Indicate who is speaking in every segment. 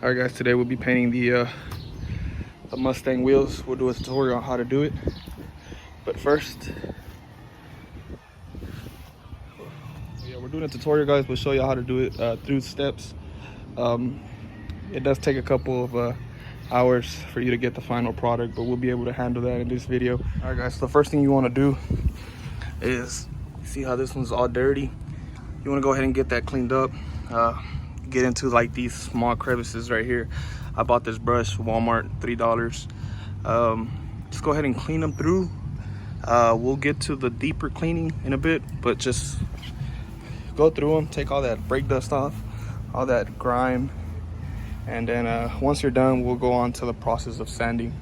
Speaker 1: Alright guys, today we'll be painting the Mustang wheels. We'll do a tutorial on how to do it. But first, we're doing a tutorial, guys. We'll show you how to do it through steps. It does take a couple of hours for you to get the final product, but we'll be able to handle that in this video. Alright guys, so the first thing you want to do is, see how this one's all dirty? You want to go ahead and get that cleaned up. Get into like these small crevices right here. I bought this brush, Walmart, $3. Just go ahead and clean them through. We'll get to the deeper cleaning in a bit, but just go through them, take all that brake dust off, all that grime, and then once you're done, we'll go on to the process of sanding.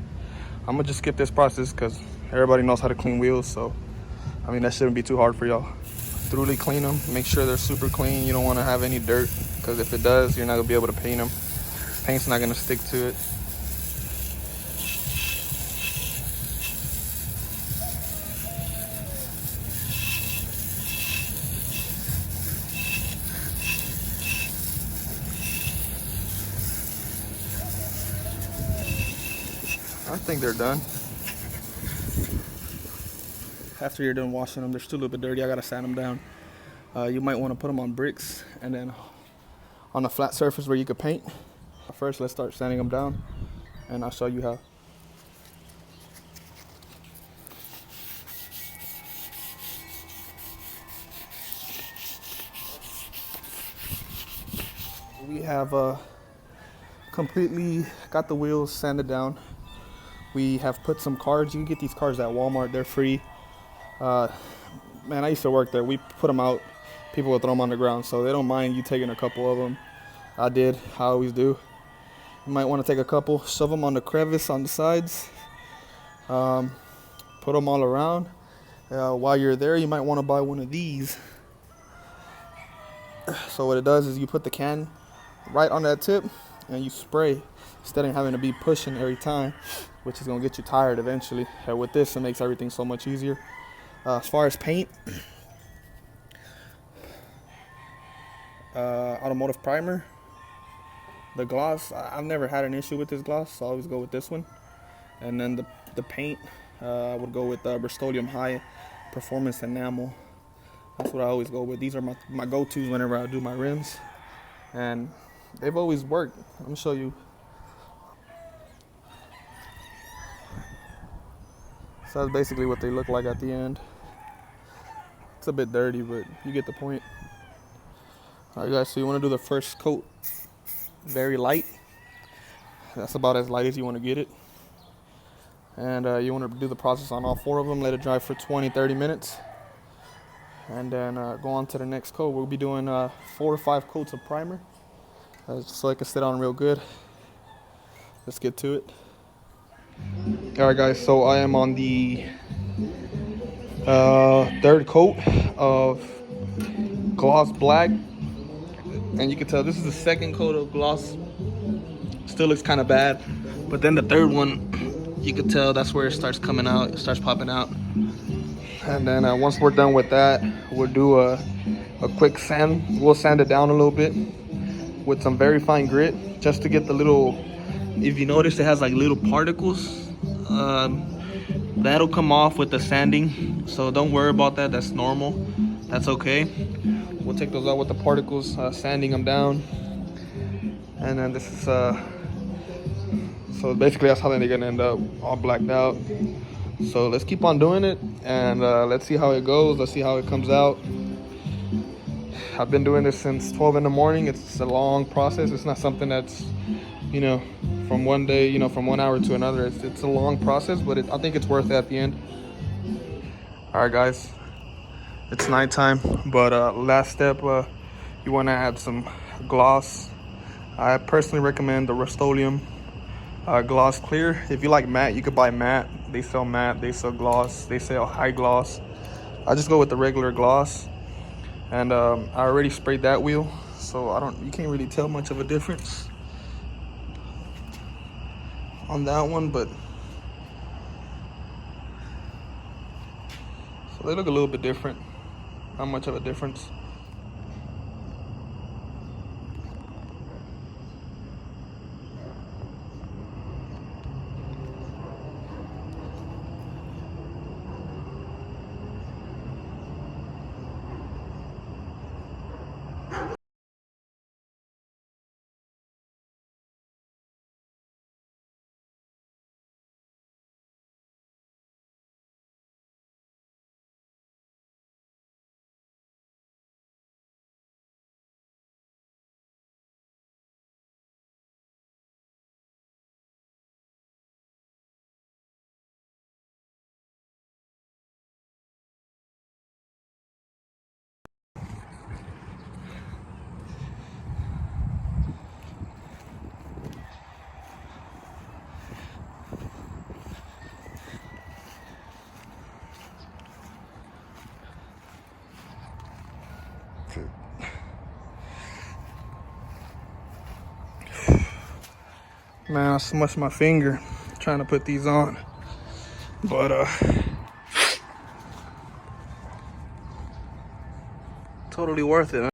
Speaker 1: I'm gonna just skip this process because everybody knows how to clean wheels, so I mean that shouldn't be too hard for y'all. Thoroughly clean them, make sure they're super clean. You don't want to have any dirt, because if it does, you're not gonna be able to paint them. Paint's not gonna stick to it. I think they're done. After you're done washing them, they're still a little bit dirty. I gotta sand them down. You might want to put them on bricks and then on a flat surface where you could paint. First, let's start sanding them down, and I'll show you how. We have completely got the wheels sanded down. We have put some cards. You can get these cards at Walmart. They're free. Man, I used to work there. We put them out. People would throw them on the ground, so they don't mind you taking a couple of them. I did. I always do. You might want to take a couple, shove them on the crevice on the sides. Put them all around. While you're there, you might want to buy one of these. So what it does is you put the can right on that tip and you spray instead of having to be pushing every time, which is going to get you tired eventually. With this, it makes everything so much easier. As far as paint, automotive primer, the gloss, I've never had an issue with this gloss, so I always go with this one. And then the paint, I would go with Rust-Oleum High Performance Enamel. That's what I always go with. These are my go-tos whenever I do my rims, and they've always worked. I'm gonna show you. So that's basically what they look like at the end. It's a bit dirty, but you get the point. All right, guys, so you want to do the first coat very light. That's about as light as you want to get it. And you want to do the process on all four of them. Let it dry for 20-30 minutes. And then go on to the next coat. We'll be doing 4 or 5 coats of primer, so it can sit on real good. Let's get to it. Alright guys, so I am on the third coat of gloss black, and you can tell this is the second coat of gloss. Still looks kind of bad, but then the third one, you can tell that's where it starts coming out, it starts popping out. And then once we're done with that, we'll do a quick sand. We'll sand it down a little bit with some very fine grit, just to get the little, if you notice, it has like little particles. That'll come off with the sanding, so don't worry about that. That's normal. That's okay. We'll take those out with the particles, sanding them down. And then this is so basically that's how they're gonna end up, all blacked out. So let's keep on doing it, and let's see how it goes. Let's see how it comes out. I've been doing this since 12 in the morning. It's a long process. It's not something that's, you know, from one day, you know, from 1 hour to another. It's a long process, but I think it's worth it at the end. All right, guys, it's nighttime, but last step, you want to add some gloss. I personally recommend the Rust-Oleum gloss clear. If you like matte, you could buy matte. They sell matte, they sell gloss, they sell high gloss. I just go with the regular gloss, and I already sprayed that wheel, so you can't really tell much of a difference on that one, but so they look a little bit different. Not much of a difference. Man, I smushed my finger trying to put these on. But totally worth it, man.